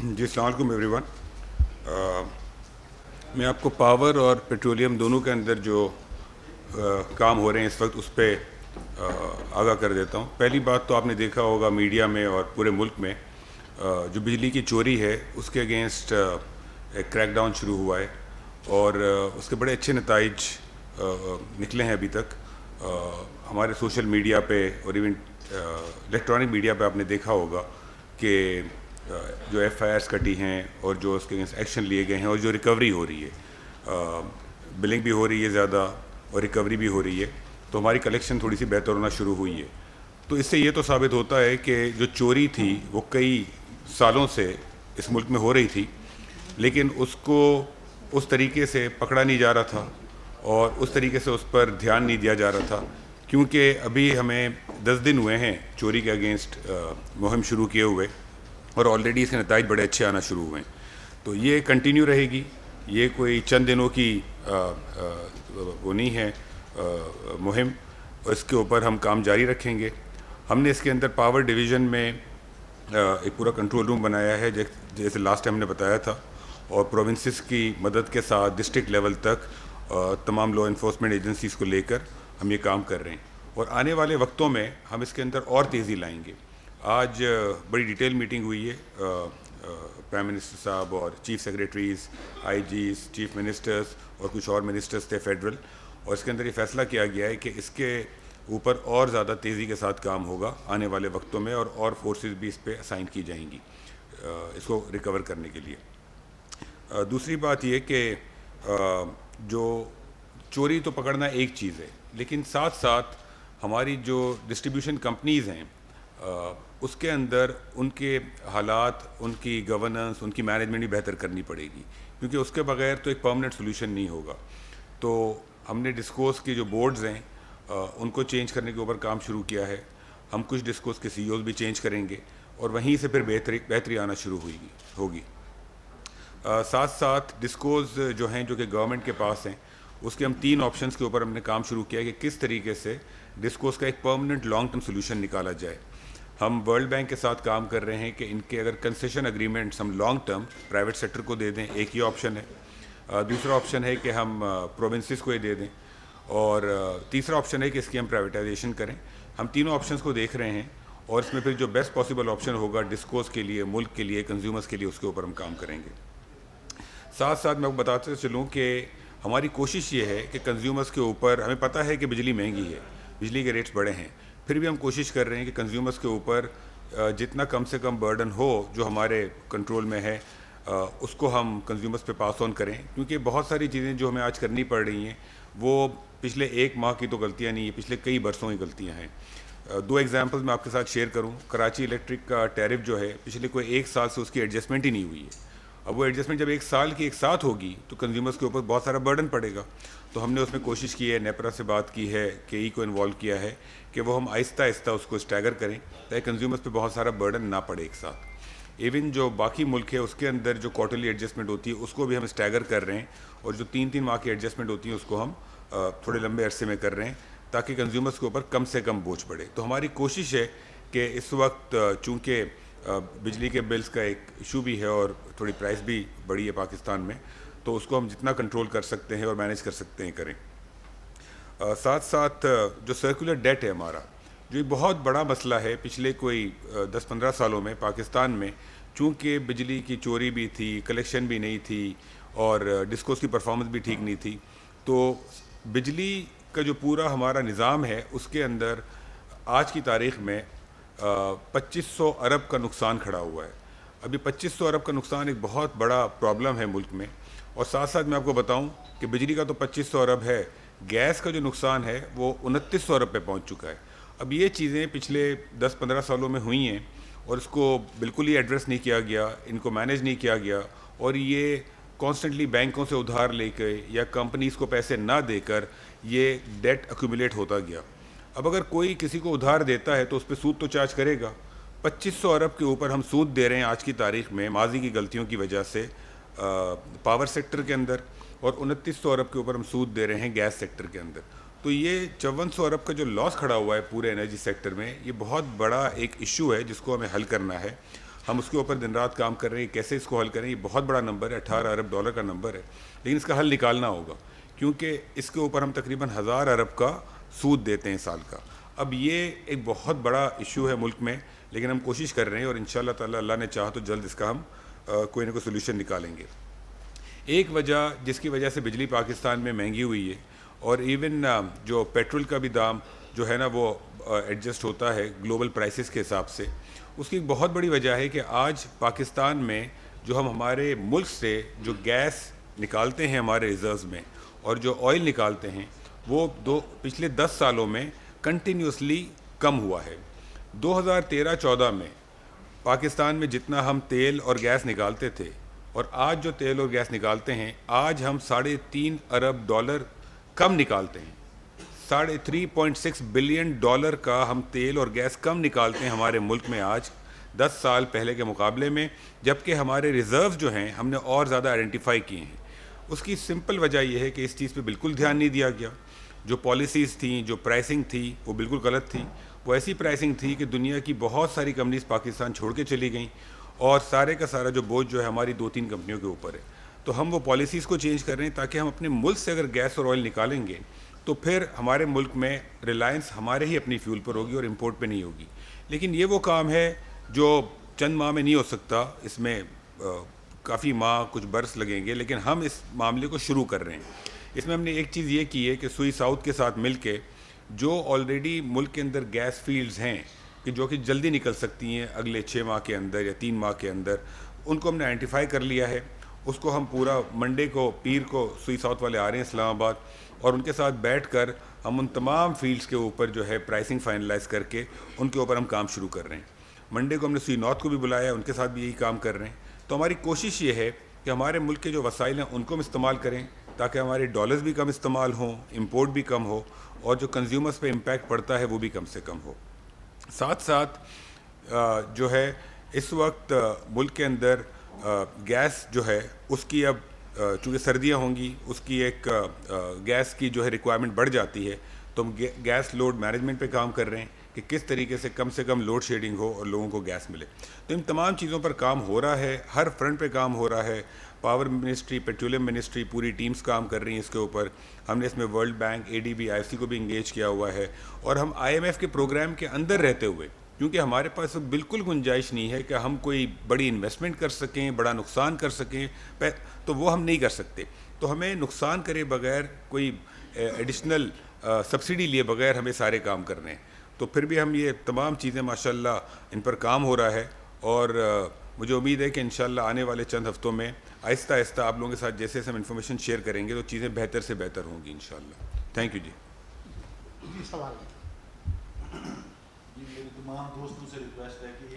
جی السلام علیکم every one. میں آپ کو پاور اور پیٹرولیم دونوں کے اندر جو کام ہو رہے ہیں اس وقت اس پہ آگاہ کر دیتا ہوں. پہلی بات تو آپ نے دیکھا ہوگا میڈیا میں اور پورے ملک میں جو بجلی کی چوری ہے اس کے اگینسٹ ایک کریک ڈاؤن شروع ہوا ہے اور اس کے بڑے اچھے نتائج نکلے ہیں ابھی تک. ہمارے سوشل میڈیا پہ اور ایون الیکٹرانک میڈیا پہ آپ نے دیکھا ہوگا کہ جو ایف آئی آرس کٹی ہیں اور جو اس کے اگینسٹ ایکشن لیے گئے ہیں اور جو ریکوری ہو رہی ہے, بلنگ بھی ہو رہی ہے زیادہ اور ریکوری بھی ہو رہی ہے, تو ہماری کلیکشن تھوڑی سی بہتر ہونا شروع ہوئی ہے. تو اس سے یہ تو ثابت ہوتا ہے کہ جو چوری تھی وہ کئی سالوں سے اس ملک میں ہو رہی تھی, لیکن اس کو اس طریقے سے پکڑا نہیں جا رہا تھا اور اس طریقے سے اس پر دھیان نہیں دیا جا رہا تھا, کیونکہ ابھی ہمیں 10 دن ہوئے ہیں چوری کے اگینسٹ مہم شروع کیے ہوئے اور آلریڈی اس کے نتائج بڑے اچھے آنا شروع ہوئے ہیں. تو یہ کنٹینیو رہے گی, یہ کوئی چند دنوں کی وہ نہیں ہے مہم, اور اس کے اوپر ہم کام جاری رکھیں گے. ہم نے اس کے اندر پاور ڈویژن میں ایک پورا کنٹرول روم بنایا ہے جیسے لاسٹ ٹائم نے بتایا تھا, اور پروونسز کی مدد کے ساتھ ڈسٹرکٹ لیول تک تمام لا انفورسمنٹ ایجنسیز کو لے کر ہم یہ کام کر رہے ہیں, اور آنے والے وقتوں میں ہم اس کے اندر اور تیزی لائیں گے. آج بڑی ڈیٹیل میٹنگ ہوئی ہے پرائم منسٹر صاحب اور چیف سیکریٹریز, آئی جیز, چیف منسٹرز اور کچھ اور منسٹرز تھے فیڈرل, اور اس کے اندر یہ فیصلہ کیا گیا ہے کہ اس کے اوپر اور زیادہ تیزی کے ساتھ کام ہوگا آنے والے وقتوں میں, اور فورسز بھی اس پہ اسائن کی جائیں گی اس کو ریکور کرنے کے لیے. دوسری بات یہ کہ جو چوری تو پکڑنا ایک چیز ہے, لیکن ساتھ ساتھ ہماری جو ڈسٹریبیوشن کمپنیز ہیں اس کے اندر ان کے حالات, ان کی گورننس, ان کی مینجمنٹ بھی بہتر کرنی پڑے گی, کیونکہ اس کے بغیر تو ایک پرماننٹ سولوشن نہیں ہوگا. تو ہم نے ڈسکوز کی جو بورڈز ہیں ان کو چینج کرنے کے اوپر کام شروع کیا ہے. ہم کچھ ڈسکوز کے سی اوز بھی چینج کریں گے اور وہیں سے پھر بہتری آنا شروع ہوگی. ساتھ ساتھ ڈسکوز جو ہیں جو کہ گورنمنٹ کے پاس ہیں اس کے ہم 3 آپشنز کے اوپر ہم نے کام شروع کیا ہے کہ کس طریقے سے ڈسکوز کا ایک پرماننٹ لانگ ٹرم سولوشن نکالا جائے. ہم ورلڈ بینک کے ساتھ کام کر رہے ہیں کہ ان کے اگر کنسیشن اگریمنٹس ہم لانگ ٹرم پرائیویٹ سیکٹر کو دے دیں, ایک یہ آپشن ہے. دوسرا آپشن ہے کہ ہم پروونسز کو یہ دے دیں, اور تیسرا آپشن ہے کہ اس کی ہم پرائیویٹائزیشن کریں. ہم تینوں آپشنز کو دیکھ رہے ہیں, اور اس میں پھر جو بیسٹ پاسبل آپشن ہوگا ڈسکوز کے لیے, ملک کے لیے, کنزیومرز کے لیے, اس کے اوپر ہم کام کریں گے. ساتھ ساتھ میں بتاتے چلوں کہ ہماری کوشش یہ ہے کہ کنزیومرز کے اوپر, ہمیں پتہ ہے کہ بجلی مہنگی ہے, بجلی کے ریٹس بڑے ہیں, پھر بھی ہم کوشش کر رہے ہیں کہ کنزیومرز کے اوپر جتنا کم سے کم برڈن ہو جو ہمارے کنٹرول میں ہے اس کو ہم کنزیومرز پہ پاس آن کریں, کیونکہ بہت ساری چیزیں جو ہمیں آج کرنی پڑ رہی ہیں وہ پچھلے 1 ماہ کی تو غلطیاں نہیں ہیں, پچھلے کئی برسوں کی غلطیاں ہیں. 2 ایگزامپلز میں آپ کے ساتھ شیئر کروں. کراچی الیکٹرک کا ٹیرف جو ہے پچھلے کوئی 1 سال سے اس کی ایڈجسٹمنٹ ہی نہیں ہوئی ہے. اب وہ ایڈجسٹمنٹ جب 1 سال کی ایک ساتھ ہوگی تو کنزیومرز کے اوپر بہت سارا برڈن پڑے گا. تو ہم نے اس میں کوشش کی ہے, نیپرا سے بات کی ہے, کے ای کو انوالو کیا ہے کہ وہ ہم آہستہ آہستہ اس کو اسٹیگر کریں تاکہ کنزیومرز پہ بہت سارا برڈن نہ پڑے ایک ساتھ. ایون جو باقی ملک ہے اس کے اندر جو کوارٹرلی ایڈجسٹمنٹ ہوتی ہے اس کو بھی ہم اسٹیگر کر رہے ہیں, اور جو 3 ماہ کی ایڈجسٹمنٹ ہوتی ہے اس کو ہم تھوڑے لمبے عرصے میں کر رہے ہیں تاکہ کنزیومرز کے اوپر کم سے کم بوجھ پڑے. تو ہماری کوشش ہے کہ اس وقت چونکہ بجلی کے بلز کا ایک ایشو بھی ہے اور تھوڑی پرائس بھی بڑی ہے پاکستان میں, تو اس کو ہم جتنا کنٹرول کر سکتے ہیں اور مینیج کر سکتے ہیں کریں. ساتھ ساتھ جو سرکولر ڈیٹ ہے ہمارا, جو ایک بہت بڑا مسئلہ ہے پچھلے کوئی 10-15 سالوں میں پاکستان میں, چونکہ بجلی کی چوری بھی تھی, کلیکشن بھی نہیں تھی, اور ڈسکوز کی پرفارمنس بھی ٹھیک نہیں تھی, تو بجلی کا جو پورا ہمارا نظام ہے اس کے اندر آج کی تاریخ میں 2500 ارب کا نقصان کھڑا ہوا ہے. ابھی 2500 ارب کا نقصان ایک بہت بڑا پرابلم ہے ملک میں. اور ساتھ ساتھ میں آپ کو بتاؤں کہ بجلی کا تو 2500 ارب ہے, گیس کا جو نقصان ہے وہ 2900 ارب پہ پہنچ چکا ہے. اب یہ چیزیں پچھلے 10-15 سالوں میں ہوئی ہیں اور اس کو بالکل ہی ایڈریس نہیں کیا گیا, ان کو مینیج نہیں کیا گیا, اور یہ کانسٹنٹلی بینکوں سے ادھار لے کے یا کمپنیز کو پیسے نہ دے کر یہ ڈیٹ ایکومولیٹ ہوتا گیا. اب اگر کوئی کسی کو ادھار دیتا ہے تو اس پہ سود تو چارج کرے گا. 2500 ارب کے اوپر ہم سود دے رہے ہیں آج کی تاریخ میں ماضی کی غلطیوں کی وجہ سے پاور سیکٹر کے اندر, اور 2900 ارب کے اوپر ہم سود دے رہے ہیں گیس سیکٹر کے اندر. تو یہ 5400 ارب کا جو لاس کھڑا ہوا ہے پورے انرجی سیکٹر میں, یہ بہت بڑا ایک ایشو ہے جس کو ہمیں حل کرنا ہے. ہم اس کے اوپر دن رات کام کر رہے ہیں کیسے اس کو حل کریں. یہ بہت بڑا نمبر ہے, $18 ارب کا نمبر ہے, لیکن اس کا حل نکالنا ہوگا کیونکہ اس کے اوپر ہم تقریباً 1000 ارب کا سود دیتے ہیں سال کا. اب یہ ایک بہت بڑا ایشو ہے ملک میں, لیکن ہم کوشش کر رہے ہیں اور انشاءاللہ تعالی اللہ نے چاہا تو جلد اس کا ہم کوئی نہ کوئی سولوشن نکالیں گے. ایک وجہ جس کی وجہ سے بجلی پاکستان میں مہنگی ہوئی ہے اور ایون جو پیٹرول کا بھی دام جو ہے نا وہ ایڈجسٹ ہوتا ہے گلوبل پرائسز کے حساب سے, اس کی ایک بہت بڑی وجہ ہے کہ آج پاکستان میں جو ہم ہمارے ملک سے جو گیس نکالتے ہیں ہمارے ریزروز میں اور جو آئل نکالتے ہیں وہ پچھلے 10 سالوں میں کنٹینیوسلی کم ہوا ہے. 2013-14 میں پاکستان میں جتنا ہم تیل اور گیس نکالتے تھے اور آج جو تیل اور گیس نکالتے ہیں, آج ہم $3.5 ارب کم نکالتے ہیں. $3.6 بلین کا ہم تیل اور گیس کم نکالتے ہیں ہمارے ملک میں آج 10 سال پہلے کے مقابلے میں, جبکہ ہمارے ریزروز جو ہیں ہم نے اور زیادہ آئیڈینٹیفائی کیے ہیں. اس کی سمپل وجہ یہ ہے کہ اس چیز پہ بالکل دھیان نہیں دیا گیا. جو پالیسیز تھیں, جو پرائسنگ تھی وہ بالکل غلط تھی. وہ ایسی پرائسنگ تھی کہ دنیا کی بہت ساری کمپنیز پاکستان چھوڑ کے چلی گئیں اور سارے کا سارا جو بوجھ جو ہے ہماری 2-3 کمپنیوں کے اوپر ہے. تو ہم وہ پالیسیز کو چینج کر رہے ہیں تاکہ ہم اپنے ملک سے اگر گیس اور آئل نکالیں گے تو پھر ہمارے ملک میں ریلائنس ہمارے ہی اپنی فیول پر ہوگی اور امپورٹ پہ نہیں ہوگی. لیکن یہ وہ کام ہے جو چند ماہ میں نہیں ہو سکتا, اس میں کافی ماہ کچھ برس لگیں گے, لیکن ہم اس معاملے کو شروع کر رہے ہیں. اس میں ہم نے ایک چیز یہ کی ہے کہ سوئی ساؤتھ کے ساتھ مل کے جو آلریڈی ملک کے اندر گیس فیلڈز ہیں کہ جو کہ جلدی نکل سکتی ہیں اگلے 6 ماہ کے اندر یا 3 ماہ کے اندر, ان کو ہم نے آئیڈینٹیفائی کر لیا ہے. اس کو ہم پورا منڈے کو پیر کو سوئی ساؤتھ والے آ رہے ہیں اسلام آباد, اور ان کے ساتھ بیٹھ کر ہم ان تمام فیلڈز کے اوپر جو ہے پرائسنگ فائنلائز کر کے ان کے اوپر ہم کام شروع کر رہے ہیں. منڈے کو ہم نے سوئی نارتھ کو بھی بلایا ہے, ان کے ساتھ بھی یہی کام کر رہے ہیں. تو ہماری کوشش یہ ہے کہ ہمارے ملک کے جو وسائل ہیں ان کو ہم استعمال کریں تاکہ ہمارے ڈالرز بھی کم استعمال ہوں, امپورٹ بھی کم ہو, اور جو کنزیومرز پہ امپیکٹ پڑتا ہے وہ بھی کم سے کم ہو. ساتھ ساتھ جو ہے اس وقت ملک کے اندر گیس جو ہے اس کی اب چونکہ سردیاں ہوں گی اس کی ایک گیس کی جو ہے ریکوائرمنٹ بڑھ جاتی ہے, تو ہم گیس لوڈ مینجمنٹ پہ کام کر رہے ہیں کہ کس طریقے سے کم لوڈ شیڈنگ ہو اور لوگوں کو گیس ملے. تو ان تمام چیزوں پر کام ہو رہا ہے, ہر فرنٹ پہ کام ہو رہا ہے. پاور منسٹری, پیٹرولیم منسٹری, پوری ٹیمز کام کر رہی ہیں اس کے اوپر. ہم نے اس میں ورلڈ بینک, ADB, IFC کو بھی انگیج کیا ہوا ہے, اور ہم IMF کے پروگرام کے اندر رہتے ہوئے, کیونکہ ہمارے پاس بالکل گنجائش نہیں ہے کہ ہم کوئی بڑی انویسٹمنٹ کر سکیں, بڑا نقصان کر سکیں, تو وہ ہم نہیں کر سکتے. تو ہمیں نقصان کرے بغیر, کوئی ایڈیشنل سبسڈی لیے بغیر ہمیں سارے کام کرنے ہیں. تو پھر بھی ہم یہ تمام چیزیں ماشاءاللہ ان پر کام ہو رہا ہے, اور مجھے امید ہے کہ انشاءاللہ آنے والے چند ہفتوں میں آہستہ آہستہ آپ لوگوں کے ساتھ جیسے ہم انفارمیشن شیئر کریں گے تو چیزیں بہتر سے بہتر ہوں گی انشاءاللہ. تھینک یو جی. سوال جی, میرے تمام دوستوں سے ریکویسٹ ہے کہ